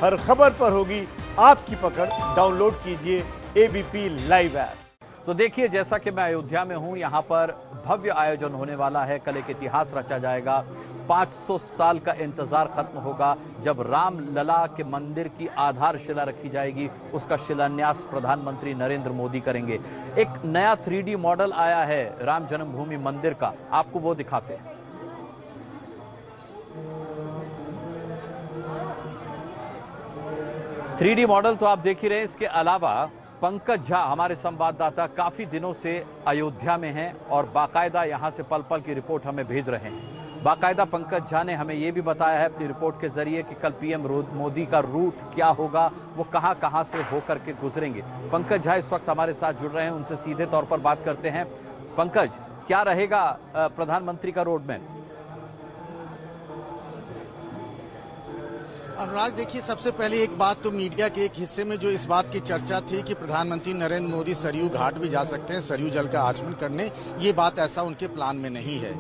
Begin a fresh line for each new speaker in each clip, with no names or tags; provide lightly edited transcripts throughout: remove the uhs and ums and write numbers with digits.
हर खबर पर होगी आपकी पकड़। डाउनलोड कीजिए एबीपी लाइव ऐप।
तो देखिए, जैसा कि मैं अयोध्या में हूं, यहां पर भव्य आयोजन होने वाला है। कल एक इतिहास रचा जाएगा। 500 साल का इंतजार खत्म होगा जब राम लला के मंदिर की आधारशिला रखी जाएगी। उसका शिलान्यास प्रधानमंत्री नरेंद्र मोदी करेंगे। एक नया 3D मॉडल आया है राम जन्मभूमि मंदिर का, आपको वो दिखाते हैं। थ्री डी मॉडल तो आप देख ही रहे हैं। इसके अलावा पंकज झा हमारे संवाददाता काफी दिनों से अयोध्या में हैं और बाकायदा यहां से पल पल की रिपोर्ट हमें भेज रहे हैं। बाकायदा पंकज झा ने हमें यह भी बताया है अपनी रिपोर्ट के जरिए कि कल पीएम मोदी का रूट क्या होगा, वो कहां कहां से होकर के गुजरेंगे। पंकज झा इस वक्त हमारे साथ जुड़ रहे हैं, उनसे सीधे तौर पर बात करते हैं। पंकज, क्या रहेगा प्रधानमंत्री का रोडमैप?
अनुराग, देखिए, सबसे पहले एक बात तो मीडिया के एक हिस्से में जो इस बात की चर्चा थी कि प्रधानमंत्री नरेंद्र मोदी सरयू घाट भी जा सकते हैं सरयू जल का आचमन करने, ये बात ऐसा उनके प्लान में नहीं है।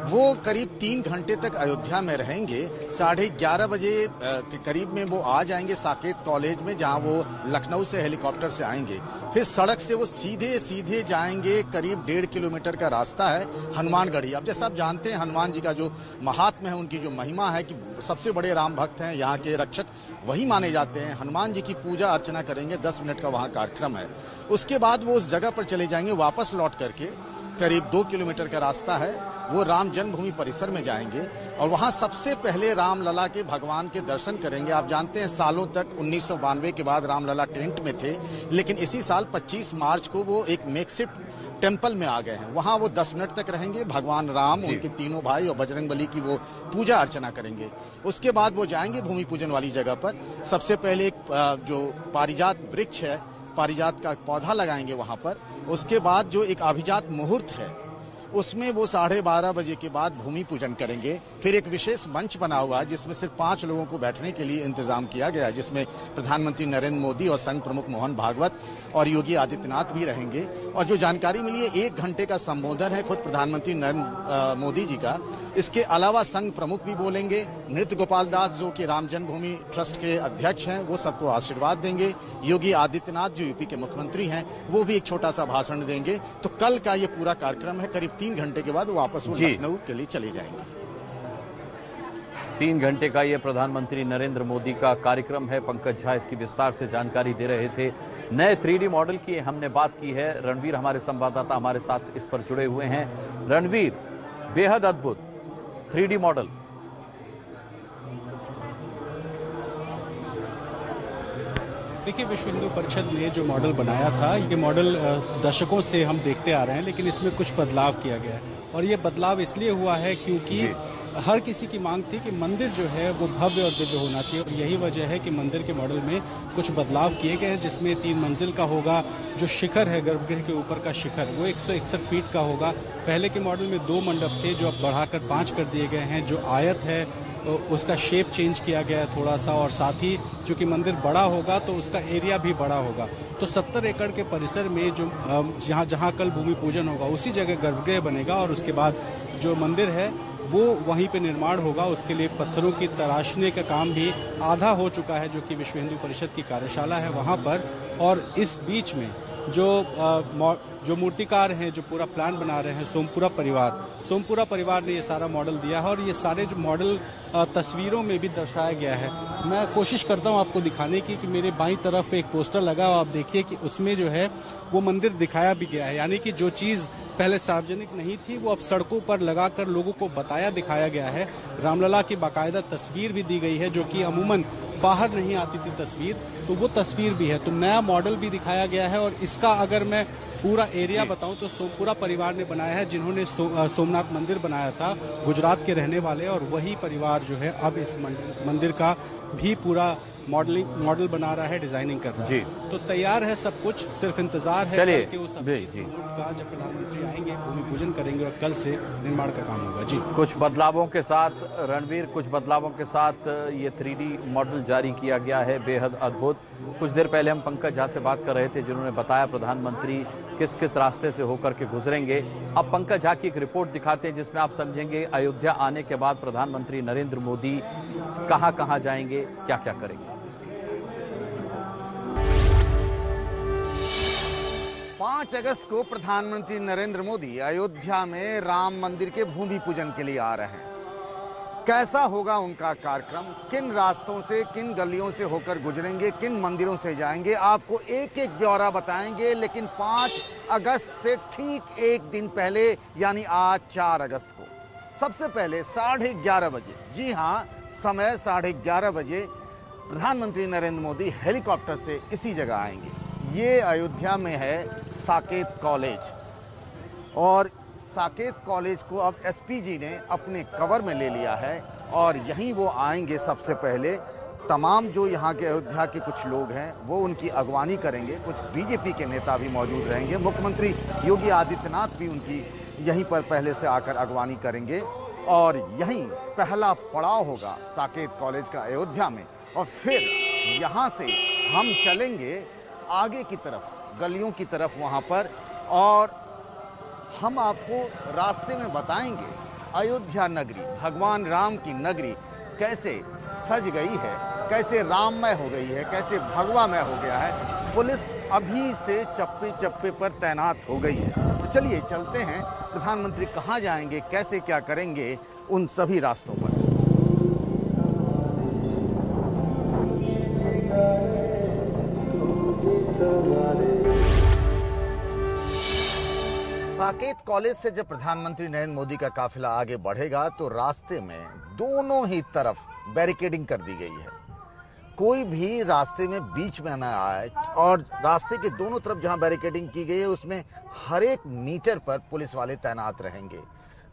वो करीब 3 घंटे तक अयोध्या में रहेंगे। 11:30 बजे के करीब में वो आ जाएंगे साकेत कॉलेज में, जहां वो लखनऊ से हेलीकॉप्टर से आएंगे। फिर सड़क से वो सीधे सीधे जाएंगे। करीब 1.5 किलोमीटर का रास्ता है हनुमानगढ़ी। अब जैसा आप जानते हैं, हनुमान जी का जो महात्म है, उनकी जो महिमा है कि सबसे बड़े राम भक्त हैं, यहाँ के रक्षक वही माने जाते हैं। हनुमान जी की पूजा अर्चना करेंगे। 10 मिनट का वहां कार्यक्रम है। उसके बाद वो उस जगह पर चले जाएंगे। वापस लौट करके करीब 2 किलोमीटर का रास्ता है, वो राम जन्मभूमि परिसर में जाएंगे और वहां सबसे पहले रामलला के भगवान के दर्शन करेंगे। आप जानते हैं, सालों तक 1992 के बाद रामलला टेंट में थे, लेकिन इसी साल 25 मार्च को वो एक मेकशिफ्ट टेम्पल में आ गए हैं। वहां वो 10 मिनट तक रहेंगे। भगवान राम, उनके तीनों भाई और बजरंगबली की वो पूजा अर्चना करेंगे। उसके बाद वो जाएंगे भूमि पूजन वाली जगह पर। सबसे पहले एक जो पारिजात वृक्ष है, पारिजात का पौधा लगाएंगे वहां पर। उसके बाद जो एक अभिजात मुहूर्त है, उसमें वो 12:30 बजे के बाद भूमि पूजन करेंगे। फिर एक विशेष मंच बना हुआ है जिसमें सिर्फ 5 लोगों को बैठने के लिए इंतजाम किया गया है, जिसमें प्रधानमंत्री नरेंद्र मोदी और संघ प्रमुख मोहन भागवत और योगी आदित्यनाथ भी रहेंगे। और जो जानकारी मिली है, 1 घंटे का संबोधन है खुद प्रधानमंत्री नरेंद्र मोदी जी का। इसके अलावा संघ प्रमुख भी बोलेंगे। नृत्य गोपाल दास, जो कि राम जन्मभूमि ट्रस्ट के अध्यक्ष हैं, वो सबको आशीर्वाद देंगे। योगी आदित्यनाथ, जो यूपी के मुख्यमंत्री हैं, वो भी एक छोटा सा भाषण देंगे। तो कल का ये पूरा कार्यक्रम है। करीब 3 घंटे के बाद वापस वो लखनऊ के लिए चले जाएंगे।
3 घंटे का ये प्रधानमंत्री नरेंद्र मोदी का कार्यक्रम है। पंकज झा इसकी विस्तार से जानकारी दे रहे थे। नए 3D मॉडल की हमने बात की है। रणवीर हमारे संवाददाता हमारे साथ इस पर जुड़े हुए हैं। रणवीर, बेहद अद्भुत 3D मॉडल।
देखिए, विश्व हिंदू परिषद ने जो मॉडल बनाया था, ये मॉडल दशकों से हम देखते आ रहे हैं, लेकिन इसमें कुछ बदलाव किया गया है। और ये बदलाव इसलिए हुआ है क्योंकि हर किसी की मांग थी कि मंदिर जो है वो भव्य और दिव्य होना चाहिए। और यही वजह है कि मंदिर के मॉडल में कुछ बदलाव किए गए हैं, जिसमें 3 मंजिल का होगा। जो शिखर है, गर्भगृह के ऊपर का शिखर, वो 161 फीट का होगा। पहले के मॉडल में 2 मंडप थे, जो अब बढ़ाकर 5 कर दिए गए हैं। जो आयत है उसका शेप चेंज किया गया है थोड़ा सा, और साथ ही चूंकि मंदिर बड़ा होगा तो उसका एरिया भी बड़ा होगा। तो 70 एकड़ के परिसर में जो जहां कल भूमि पूजन होगा, उसी जगह गर्भगृह बनेगा। और उसके बाद जो मंदिर है वो वहीं पे निर्माण होगा। उसके लिए पत्थरों की तराशने का काम भी आधा हो चुका है, जो कि विश्व हिंदू परिषद की कार्यशाला है वहां पर। और इस बीच में जो मूर्तिकार हैं, जो पूरा प्लान बना रहे हैं, सोमपुरा परिवार ने ये सारा मॉडल दिया है। और ये सारे जो मॉडल तस्वीरों में भी दर्शाया गया है। मैं कोशिश करता हूं आपको दिखाने की कि मेरे बाईं तरफ एक पोस्टर लगा और आप देखिए कि उसमें जो है वो मंदिर दिखाया भी गया है। यानी कि जो चीज पहले सार्वजनिक नहीं थी, वो अब सड़कों पर लगाकर लोगों को बताया दिखाया गया है। रामलला की बाकायदा तस्वीर भी दी गई है, जो कि अमूमन बाहर नहीं आती थी तस्वीर, तो वो तस्वीर भी है। तो नया मॉडल भी दिखाया गया है। और इसका अगर मैं पूरा एरिया बताऊं तो सोमपुरा परिवार ने बनाया है, जिन्होंने सोमनाथ मंदिर बनाया था, गुजरात के रहने वाले। और वही परिवार जो है अब इस मंदिर का भी पूरा मॉडल बना रहा है, डिजाइनिंग कर रहा है। तो तैयार है सब कुछ, सिर्फ इंतजार है कि उस का जब प्रधानमंत्री आएंगे, भूमि पूजन करेंगे और कल से निर्माण का काम होगा। जी,
कुछ बदलावों के साथ रणवीर, कुछ बदलावों के साथ ये 3D मॉडल जारी किया गया है, बेहद अद्भुत। कुछ देर पहले हम पंकज झा से बात कर रहे थे, जिन्होंने बताया प्रधानमंत्री किस किस रास्ते से होकर के गुजरेंगे। अब पंकज झा की एक रिपोर्ट दिखाते हैं, जिसमें आप समझेंगे अयोध्या आने के बाद प्रधानमंत्री नरेंद्र मोदी कहां कहां जाएंगे, क्या क्या करेंगे।
5 अगस्त को प्रधानमंत्री नरेंद्र मोदी अयोध्या में राम मंदिर के भूमि पूजन के लिए आ रहे हैं। कैसा होगा उनका कार्यक्रम, किन रास्तों से, किन गलियों से होकर गुजरेंगे, किन मंदिरों से जाएंगे, आपको एक एक ब्यौरा बताएंगे। लेकिन 5 अगस्त से ठीक एक दिन पहले यानी आज 4 अगस्त को सबसे पहले 11:30 बजे, जी हां, समय 11:30 बजे प्रधानमंत्री नरेंद्र मोदी हेलीकॉप्टर से इसी जगह आएंगे। ये अयोध्या में है साकेत कॉलेज, और साकेत कॉलेज को अब एसपी जी ने अपने कवर में ले लिया है और यहीं वो आएंगे। सबसे पहले तमाम जो यहाँ के अयोध्या के कुछ लोग हैं वो उनकी अगवानी करेंगे, कुछ बीजेपी के नेता भी मौजूद रहेंगे, मुख्यमंत्री योगी आदित्यनाथ भी उनकी यहीं पर पहले से आकर अगवानी करेंगे और यहीं पहला पड़ाव होगा साकेत कॉलेज का अयोध्या में। और फिर यहाँ से हम चलेंगे आगे की तरफ, गलियों की तरफ वहाँ पर, और हम आपको रास्ते में बताएंगे अयोध्या नगरी, भगवान राम की नगरी कैसे सज गई है, कैसे राममय हो गई है, कैसे भगवामय हो गया है। पुलिस अभी से चप्पे चप्पे पर तैनात हो गई है। तो चलिए चलते हैं, प्रधानमंत्री कहाँ जाएंगे, कैसे क्या करेंगे, उन सभी रास्तों पर। साकेत कॉलेज से जब प्रधानमंत्री नरेंद्र मोदी का काफिला आगे बढ़ेगा तो रास्ते में दोनों ही तरफ बैरिकेडिंग कर दी गई है। कोई भी रास्ते में बीच में न आए, और रास्ते के दोनों तरफ जहां बैरिकेडिंग की गई है उसमें हर एक मीटर पर पुलिस वाले तैनात रहेंगे।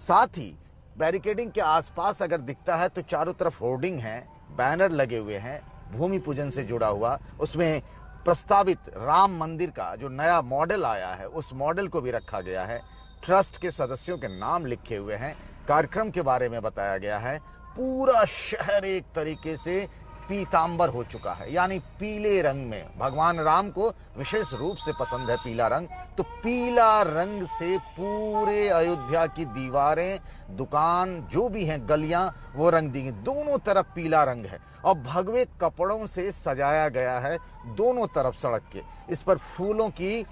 साथ ही बैरिकेडिंग के आसपास अगर दिखता है तो चारों तरफ होर्डिंग है, बैनर लगे हुए हैं भूमि पूजन से जुड़ा हुआ। उसमें प्रस्तावित राम मंदिर का जो नया मॉडल आया है उस मॉडल को भी रखा गया है। ट्रस्ट के सदस्यों के नाम लिखे हुए हैं, कार्यक्रम के बारे में बताया गया है। पूरा शहर एक तरीके से पीतांबर हो चुका है, यानी पीले रंग में। भगवान राम को विशेष रूप से पसंद है पीला रंग, तो पीला रंग से पूरे अयोध्या की दीवारें, दुकान, जो भी हैं, गलियां, वो रंग दी गई। दोनों तरफ पीला रंग है और भगवे कपड़ों से सजाया गया है दोनों तरफ सड़क के। इस पर फूलों की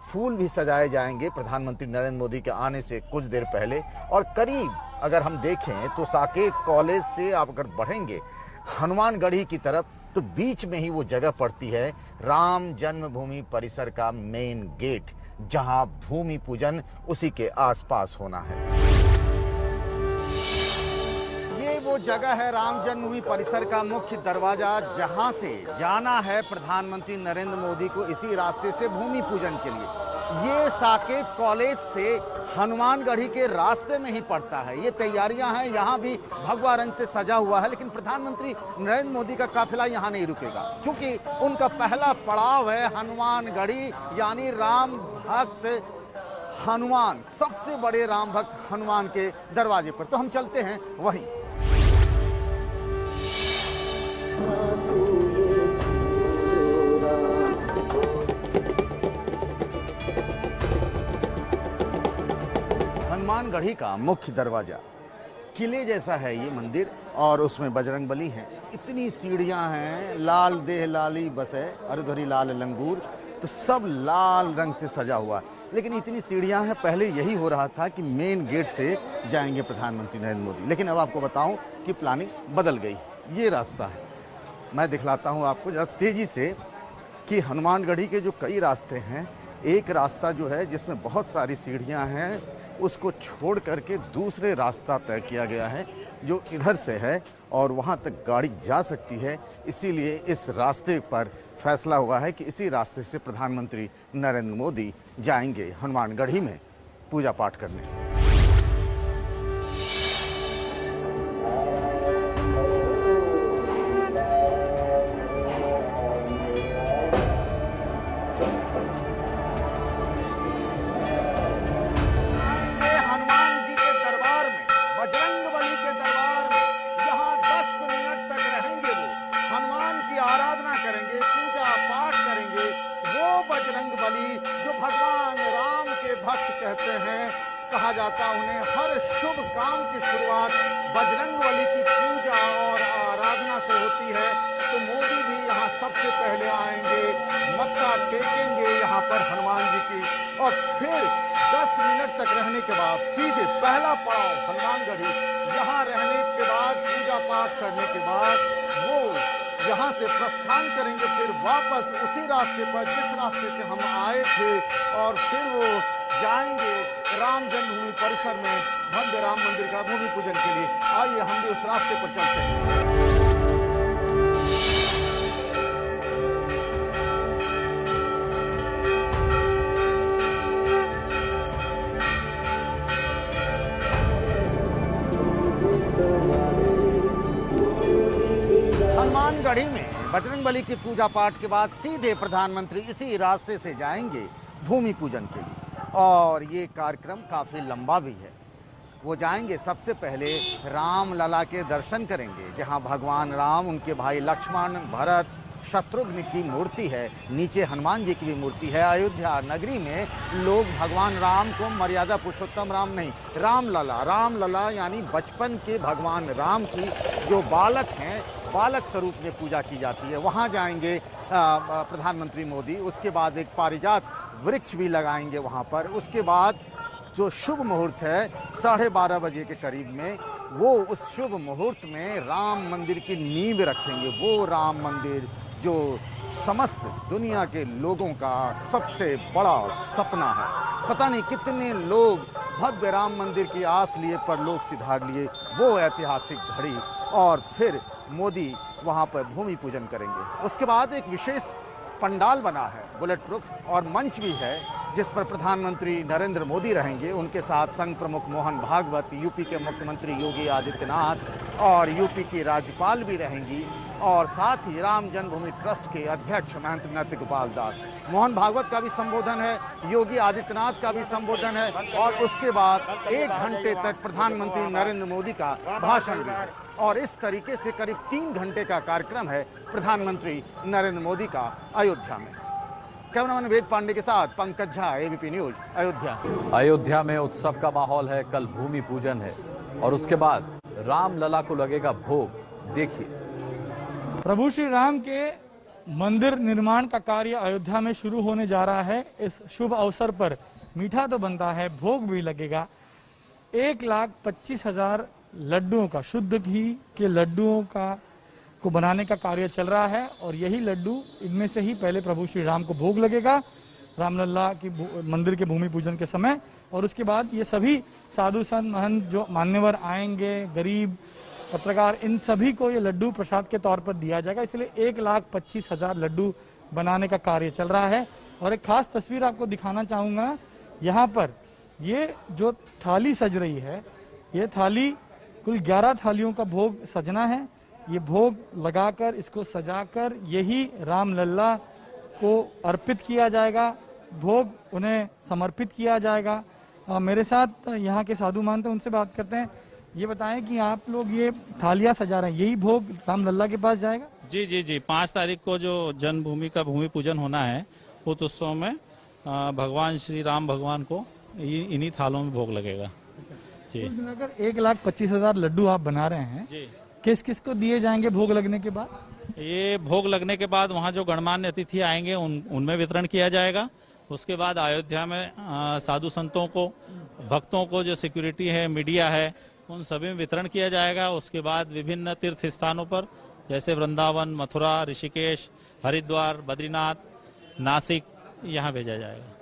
फूल भी सजाए जाएंगे प्रधानमंत्री नरेंद्र मोदी के आने से कुछ देर पहले। और करीब अगर हम देखें तो साकेत कॉलेज से आप अगर बढ़ेंगे हनुमानगढ़ी की तरफ तो बीच में ही वो जगह पड़ती है राम जन्मभूमि परिसर का मेन गेट, जहां भूमि पूजन उसी के आसपास होना है। ये वो जगह है राम जन्मभूमि परिसर का मुख्य दरवाजा, जहां से जाना है प्रधानमंत्री नरेंद्र मोदी को इसी रास्ते से भूमि पूजन के लिए। ये साकेत कॉलेज से हनुमानगढ़ी के रास्ते में ही पड़ता है। ये तैयारियां हैं, यहाँ भी भगवा रंग से सजा हुआ है, लेकिन प्रधानमंत्री नरेंद्र मोदी का काफिला यहाँ नहीं रुकेगा, क्योंकि उनका पहला पड़ाव है हनुमानगढ़ी, यानी राम भक्त हनुमान, सबसे बड़े राम भक्त हनुमान के दरवाजे पर। तो हम चलते हैं वहीं। हनुमानगढ़ी का मुख्य दरवाजा, किले जैसा है ये मंदिर, और उसमें बजरंगबली हैं। इतनी सीढ़ियां हैं, लाल देह लाली बसे अरुधरी लाल लंगूर, तो सब लाल रंग से सजा हुआ। लेकिन इतनी सीढ़ियां हैं, पहले यही हो रहा था कि मेन गेट से जाएंगे प्रधानमंत्री नरेंद्र मोदी, लेकिन अब आपको बताऊं कि प्लानिंग बदल गई। ये रास्ता है, मैं दिखलाता हूं आपको जरा तेजी से कि हनुमानगढ़ी के जो कई रास्ते हैं, एक रास्ता जो है जिसमें बहुत सारी सीढ़ियां हैं, उसको छोड़ करके दूसरे रास्ता तय किया गया है जो इधर से है और वहां तक गाड़ी जा सकती है। इसीलिए इस रास्ते पर फैसला हुआ है कि इसी रास्ते से प्रधानमंत्री नरेंद्र मोदी जाएंगे हनुमानगढ़ी में पूजा पाठ करने। कहते हैं, कहा जाता उन्हें हर शुभ काम की शुरुआत बजरंगबली की पूजा और आराधना से होती है। तो मोदी भी यहाँ सबसे पहले आएंगे, मत्था टेकेंगे यहाँ पर हनुमान जी की, और फिर 10 मिनट तक रहने के बाद सीधे पहला पड़ाव हनुमानगढ़ी, यहाँ रहने के बाद पूजा पाठ करने के बाद वो यहाँ से प्रस्थान करेंगे, फिर वापस उसी रास्ते पर जिस रास्ते से हम आए थे, और फिर वो जाएंगे राम जन्मभूमि परिसर में भव्य राम मंदिर का भूमि पूजन के लिए। आइए हम भी उस रास्ते पर चलते हैं। हनुमानगढ़ी में बजरंगबली की पूजा पाठ के बाद सीधे प्रधानमंत्री इसी रास्ते से जाएंगे भूमि पूजन के लिए, और ये कार्यक्रम काफी लंबा भी है। वो जाएंगे, सबसे पहले राम लला के दर्शन करेंगे, जहां भगवान राम, उनके भाई लक्ष्मण, भरत, शत्रुघ्न की मूर्ति है, नीचे हनुमान जी की भी मूर्ति है। अयोध्या नगरी में लोग भगवान राम को मर्यादा पुरुषोत्तम राम नहीं, राम लला यानी बचपन के भगवान राम की जो बालक हैं, बालक स्वरूप में पूजा की जाती है। वहाँ जाएंगे प्रधानमंत्री मोदी, उसके बाद एक पारिजात वृक्ष भी लगाएंगे वहाँ पर। उसके बाद जो शुभ मुहूर्त है 12:30 बजे के करीब में, वो उस शुभ मुहूर्त में राम मंदिर की नींव रखेंगे। वो राम मंदिर जो समस्त दुनिया के लोगों का सबसे बड़ा सपना है। पता नहीं कितने लोग भव्य राम मंदिर की आस लिए पर लोग सिधार लिए वो ऐतिहासिक घड़ी, और फिर मोदी वहां पर भूमि पूजन करेंगे। उसके बाद एक विशेष पंडाल बना है, बुलेट प्रूफ, और मंच भी है जिस पर प्रधानमंत्री नरेंद्र मोदी रहेंगे। उनके साथ संघ प्रमुख मोहन भागवत, यूपी के मुख्यमंत्री योगी आदित्यनाथ और यूपी की राज्यपाल भी रहेंगी, और साथ ही राम जन्मभूमि ट्रस्ट के अध्यक्ष महंत नृत्य गोपाल दास। मोहन भागवत का भी संबोधन है, योगी आदित्यनाथ का भी संबोधन है, और उसके बाद 1 घंटे तक प्रधानमंत्री नरेंद्र मोदी का भाषण भी है। और इस तरीके से करीब 3 घंटे का कार्यक्रम है प्रधानमंत्री नरेंद्र मोदी का अयोध्या में। कैमरामैन वेद पांडे के साथ पंकज झा, एबीपी न्यूज, अयोध्या।
अयोध्या में उत्सव का माहौल है, कल भूमि पूजन है और उसके बाद राम लला को लगेगा भोग। देखिए,
प्रभु श्री राम के मंदिर निर्माण का कार्य अयोध्या में शुरू होने जा रहा है। इस शुभ अवसर पर मीठा तो बनता है, भोग भी लगेगा। 1,25,000 लड्डुओं का, शुद्ध घी के लड्डुओं का को बनाने का कार्य चल रहा है, और यही लड्डू, इनमें से ही पहले प्रभु श्री राम को भोग लगेगा रामलला की मंदिर के भूमि पूजन के समय, और उसके बाद ये सभी साधु संत महंत जो मान्यवर आएंगे, गरीब पत्रकार, इन सभी को ये लड्डू प्रसाद के तौर पर दिया जाएगा। इसलिए 1,25,000 लड्डू बनाने का कार्य चल रहा है। और एक खास तस्वीर आपको दिखाना चाहूंगा, यहाँ पर ये जो थाली सज रही है, ये थाली कुल 11 थालियों का भोग सजना है। ये भोग लगाकर, इसको सजाकर यही राम लल्ला को अर्पित किया जाएगा, भोग उन्हें समर्पित किया जाएगा। मेरे साथ यहाँ के साधु महंत, उनसे बात करते हैं। ये बताएं कि आप लोग ये थालियां सजा रहे हैं, यही भोग राम लल्ला के पास जाएगा?
जी 5 तारीख को जो जन्मभूमि का भूमि पूजन होना है, उस उत्सव में भगवान श्री राम भगवान को इन्हीं थालों में भोग लगेगा। जी,
मिलाकर 1,25,000 लड्डू आप बना रहे हैं जी। किस किस को दिए जाएंगे भोग लगने के बाद?
ये भोग लगने के बाद वहाँ जो गणमान्य अतिथि आएंगे उनमें वितरण किया जाएगा। उसके बाद अयोध्या में साधु संतों को, भक्तों को, जो सिक्योरिटी है, मीडिया है, उन सभी में वितरण किया जाएगा। उसके बाद विभिन्न तीर्थ स्थानों पर जैसे वृंदावन, मथुरा, ऋषिकेश, हरिद्वार, बद्रीनाथ, नासिक, यहाँ भेजा जाएगा।